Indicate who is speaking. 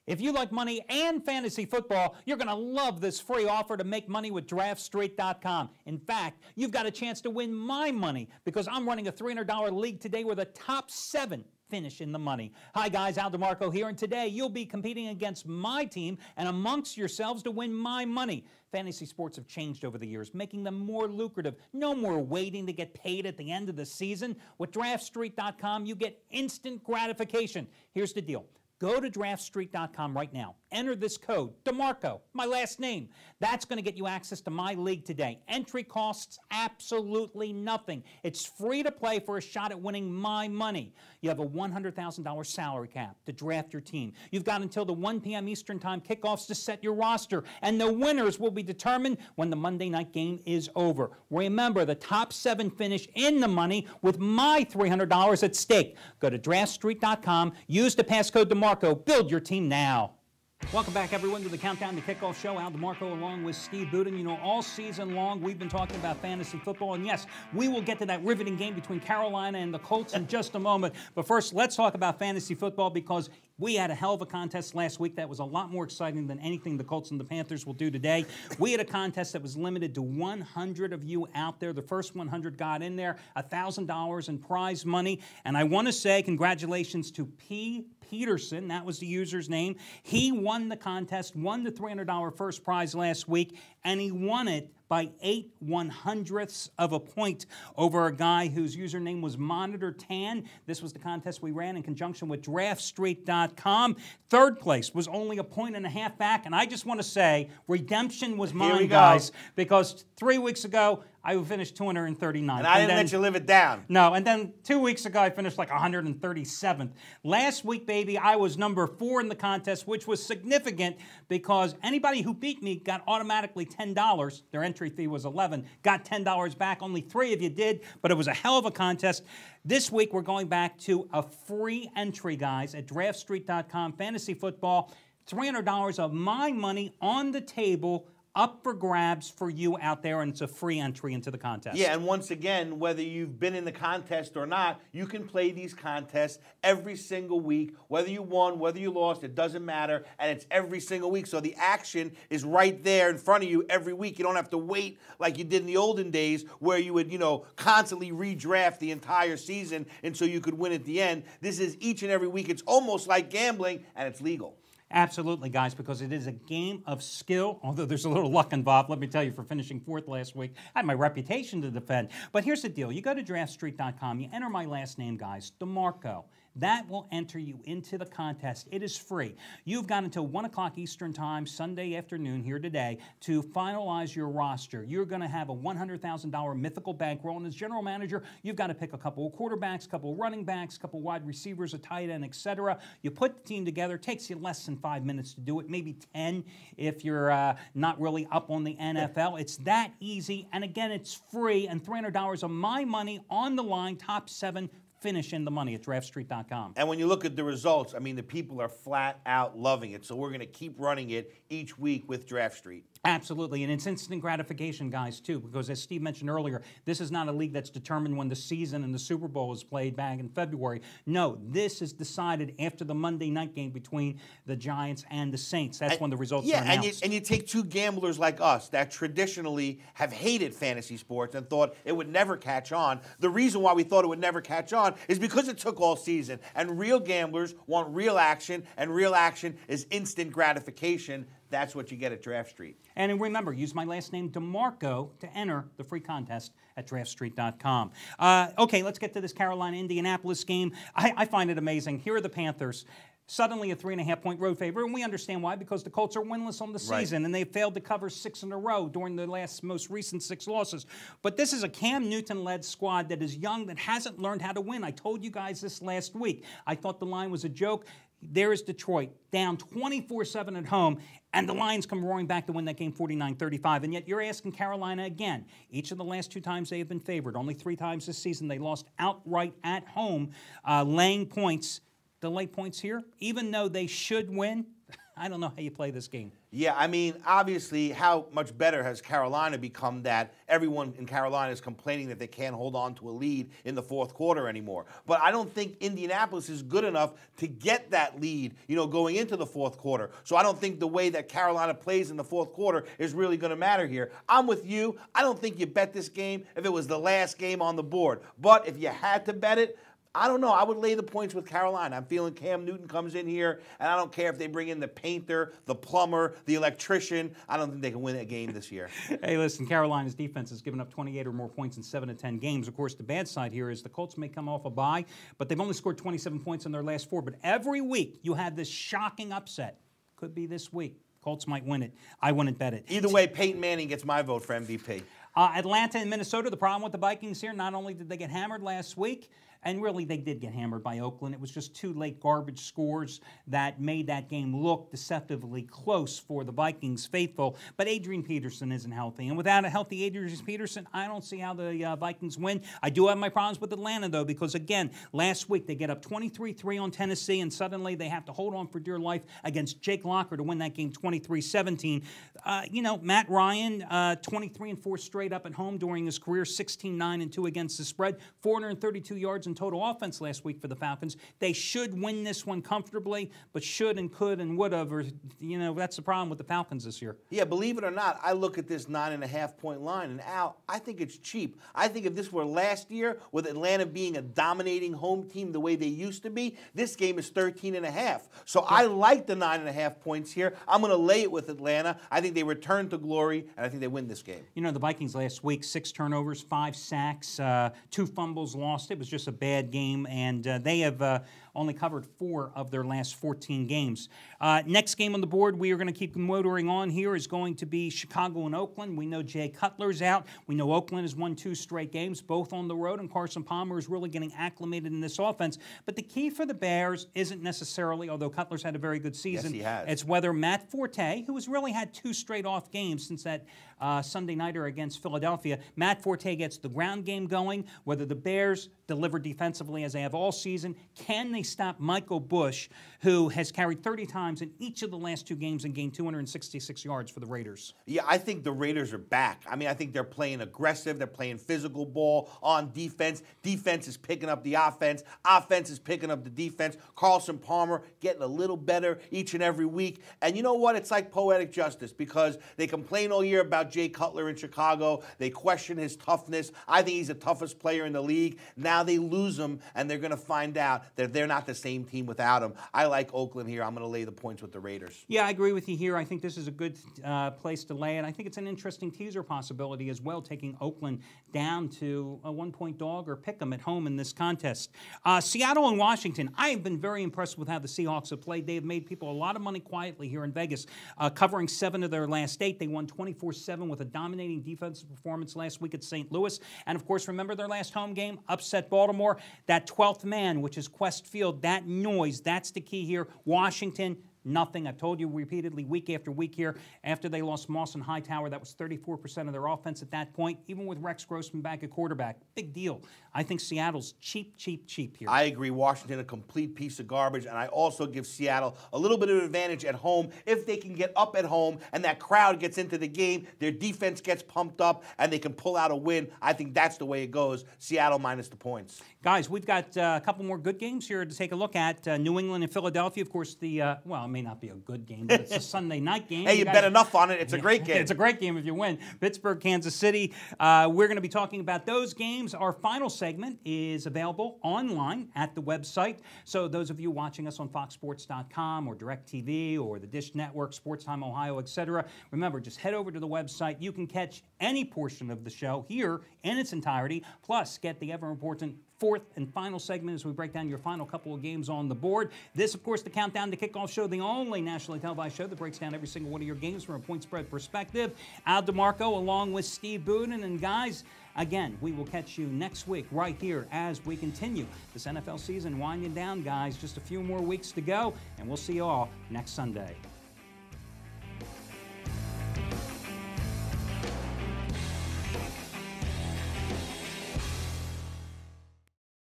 Speaker 1: If you like money and fantasy football, you're going to love this free offer to make money with DraftStreet.com. In fact, you've got a chance to win my money because I'm running a $300 league today where the top 7 finish in the money. Hi guys, Al DeMarco here, and today you'll be competing against my team and amongst yourselves to win my money. Fantasy sports have changed over the years, making them more lucrative. No more waiting to get paid at the end of the season. With DraftStreet.com, you get instant gratification. Here's the deal. Go to DraftStreet.com right now. Enter this code, DeMarco, my last name. That's going to get you access to my league today. Entry costs absolutely nothing. It's free to play for a shot at winning my money. You have a $100,000 salary cap to draft your team. You've got until the 1 p.m. Eastern Time kickoffs to set your roster, and the winners will be determined when the Monday night game is over. Remember, the top 7 finish in the money with my $300 at stake. Go to DraftStreet.com, use the passcode DeMarco, build your team now. Welcome back, everyone, to the Countdown to Kickoff show. Al DeMarco along with Steve Budin. You know, all season long we've been talking about fantasy football, and yes, we will get to that riveting game between Carolina and the Colts in just a moment. But first, let's talk about fantasy football because we had a hell of a contest last week that was a lot more exciting than anything the Colts and the Panthers will do today. We had a contest that was limited to 100 of you out there. The first 100 got in there, $1,000 in prize money. And I want to say congratulations to P. Peterson. That was the user's name. He won the contest, won the $300 first prize last week, and he won it by 8/100ths of a point over a guy whose username was Monitor10. This was the contest we ran in conjunction with DraftStreet.com. Third place was only a 1.5 back, and I just want to say redemption was mine, guys, because 3 weeks ago I finished 239.
Speaker 2: And I didn't let you live it down.
Speaker 1: No, and then 2 weeks ago I finished like 137th. Last week, baby, I was number 4 in the contest, which was significant because anybody who beat me got automatically $10. Their entry fee was $11. Got $10 back. Only 3 of you did, but it was a hell of a contest. This week we're going back to a free entry, guys, at DraftStreet.com. Fantasy football, $300 of my money on the table, up for grabs for you out there, and it's a free entry into the contest.
Speaker 2: Yeah, and once again, whether you've been in the contest or not, you can play these contests every single week. Whether you won, whether you lost, it doesn't matter, and it's every single week. So the action is right there in front of you every week. You don't have to wait like you did in the olden days where you would, constantly redraft the entire season until you could win at the end. This is each and every week. It's almost like gambling, and it's legal.
Speaker 1: Absolutely, guys, because it is a game of skill, although there's a little luck involved. Let me tell you, for finishing 4th last week, I had my reputation to defend. But here's the deal. You go to DraftStreet.com, you enter my last name, guys, DeMarco. That will enter you into the contest. It is free. You've got until 1 o'clock Eastern Time, Sunday afternoon here today, to finalize your roster. You're going to have a $100,000 mythical bankroll, and as general manager, you've got to pick a couple of quarterbacks, a couple of running backs, a couple of wide receivers, a tight end, etc. You put the team together. It takes you less than 5 minutes to do it, maybe 10 if you're not really up on the NFL. It's that easy, and again, it's free, and $300 of my money on the line, top 7 finish in the money at DraftStreet.com.
Speaker 2: And when you look at the results, I mean, the people are flat out loving it. So we're going to keep running it each week with DraftStreet.
Speaker 1: Absolutely, and it's instant gratification, guys, too, because as Steve mentioned earlier, this is not a league that's determined when the season and the Super Bowl is played back in February. No, this is decided after the Monday night game between the Giants and the Saints. That's when the results are announced.
Speaker 2: And you take 2 gamblers like us that traditionally have hated fantasy sports and thought it would never catch on. The reason why we thought it would never catch on is because it took all season. And real gamblers want real action, and real action is instant gratification. That's what you get at DraftStreet.
Speaker 1: And remember, use my last name, DeMarco, to enter the free contest at DraftStreet.com. Okay, let's get to this Carolina-Indianapolis game. I find it amazing. Here are the Panthers. Suddenly a 3.5-point road favorite, and we understand why, because the Colts are winless on the season, and they failed to cover 6 in a row during the most recent 6 losses. But this is a Cam Newton-led squad that is young, that hasn't learned how to win. I told you guys this last week. I thought the line was a joke. There is Detroit, down 24-7 at home, and the Lions come roaring back to win that game 49-35. And yet you're asking Carolina again. Each of the last 2 times they have been favored. Only 3 times this season they lost outright at home, laying points. The late points here, even though they should win, I don't know how you play this game.
Speaker 2: Yeah, I mean, obviously, how much better has Carolina become that everyone in Carolina is complaining that they can't hold on to a lead in the fourth quarter anymore. But I don't think Indianapolis is good enough to get that lead, going into the fourth quarter. So I don't think the way that Carolina plays in the fourth quarter is really going to matter here. I'm with you. I don't think you bet this game if it was the last game on the board. But if you had to bet it, I don't know. I would lay the points with Carolina. I'm feeling Cam Newton comes in here, and I don't care if they bring in the painter, the plumber, the electrician. I don't think they can win a game this year.
Speaker 1: Hey, listen, Carolina's defense has given up 28 or more points in 7 of 10 games. Of course, the bad side here is the Colts may come off a bye, but they've only scored 27 points in their last 4. But every week you have this shocking upset. Could be this week. Colts might win it. I wouldn't bet it.
Speaker 2: Either way, Peyton Manning gets my vote for MVP.
Speaker 1: Atlanta and Minnesota, the problem with the Vikings here, not only did they get hammered last week, and really they did get hammered by Oakland. It was just 2 late garbage scores that made that game look deceptively close for the Vikings faithful. But Adrian Peterson isn't healthy. And without a healthy Adrian Peterson, I don't see how the Vikings win. I do have my problems with Atlanta, though, because, again, last week they get up 23-3 on Tennessee, and suddenly they have to hold on for dear life against Jake Locker to win that game 23-17. Matt Ryan, 23-4 straight up at home during his career, 16-9-2 against the spread, 432 yards in total offense last week for the Falcons. They should win this one comfortably, but should and could and would have, that's the problem with the Falcons this year.
Speaker 2: Yeah, believe it or not, I look at this 9.5-point line, and Al, I think it's cheap. I think if this were last year, with Atlanta being a dominating home team the way they used to be, this game is 13.5. So I like the 9.5 points here. I'm going to lay it with Atlanta. I think they return to glory, and I think they win this game.
Speaker 1: The Vikings last week, 6 turnovers, 5 sacks, 2 fumbles lost. It was just a bad game, and they have only covered 4 of their last 14 games. Next game on the board, we are going to keep motoring on here, is going to be Chicago and Oakland. We know Jay Cutler's out. We know Oakland has won 2 straight games, both on the road, and Carson Palmer is really getting acclimated in this offense. But the key for the Bears isn't necessarily, although Cutler's had a very good season,
Speaker 2: yes, he has.
Speaker 1: It's whether Matt Forte, who has really had 2 straight off games since that Sunday nighter against Philadelphia, Matt Forte gets the ground game going, whether the Bears deliver defensively as they have all season. Can they stop Michael Bush, who has carried 30 times in each of the last 2 games and gained 266 yards for the Raiders?
Speaker 2: Yeah, I think the Raiders are back. I mean, I think they're playing aggressive. They're playing physical ball on defense. Defense is picking up the offense. Offense is picking up the defense. Carson Palmer getting a little better each and every week. And you know what? It's like poetic justice, because they complain all year about Jay Cutler in Chicago. They question his toughness. I think he's the toughest player in the league. Now they lose him, and they're going to find out that they're not the same team without him. I like Oakland here. I'm going to lay the points with the Raiders.
Speaker 1: Yeah, I agree with you here. I think this is a good place to lay it. I think it's an interesting teaser possibility as well, taking Oakland down to a 1-point dog or pick them at home in this contest. Seattle and Washington. I have been very impressed with how the Seahawks have played. They have made people a lot of money quietly here in Vegas, covering 7 of their last 8. They won 24-7 with a dominating defensive performance last week at St. Louis. And, of course, remember their last home game? Upset Baltimore. That 12th man, which is Quest Field, that noise, that's the key here. Washington, nothing. I've told you repeatedly week after week here, after they lost Moss and Hightower, that was 34% of their offense at that point, even with Rex Grossman back at quarterback. Big deal. I think Seattle's cheap here.
Speaker 2: I agree. Washington, a complete piece of garbage, and I also give Seattle a little bit of advantage at home. If they can get up at home and that crowd gets into the game, their defense gets pumped up, and they can pull out a win, I think that's the way it goes. Seattle minus the points.
Speaker 1: Guys, we've got a couple more good games here to take a look at. New England and Philadelphia, of course, it may not be a good game, but it's a Sunday night game.
Speaker 2: Hey, you bet enough on it. It's a great game.
Speaker 1: It's a great game if you win. Pittsburgh, Kansas City. We're going to be talking about those games. Our final segment is available online at the website. So those of you watching us on foxsports.com or DirecTV or the Dish Network, SportsTime Ohio, etc., remember, just head over to the website. You can catch any portion of the show here in its entirety, plus get the ever-important 4th and final segment as we break down your final couple of games on the board. This, of course, the Countdown to Kickoff show, the only nationally televised show that breaks down every single one of your games from a point spread perspective. Al DeMarco along with Steve Budin. And guys, again, we will catch you next week right here as we continue this NFL season winding down, guys. Just a few more weeks to go, and we'll see you all next Sunday.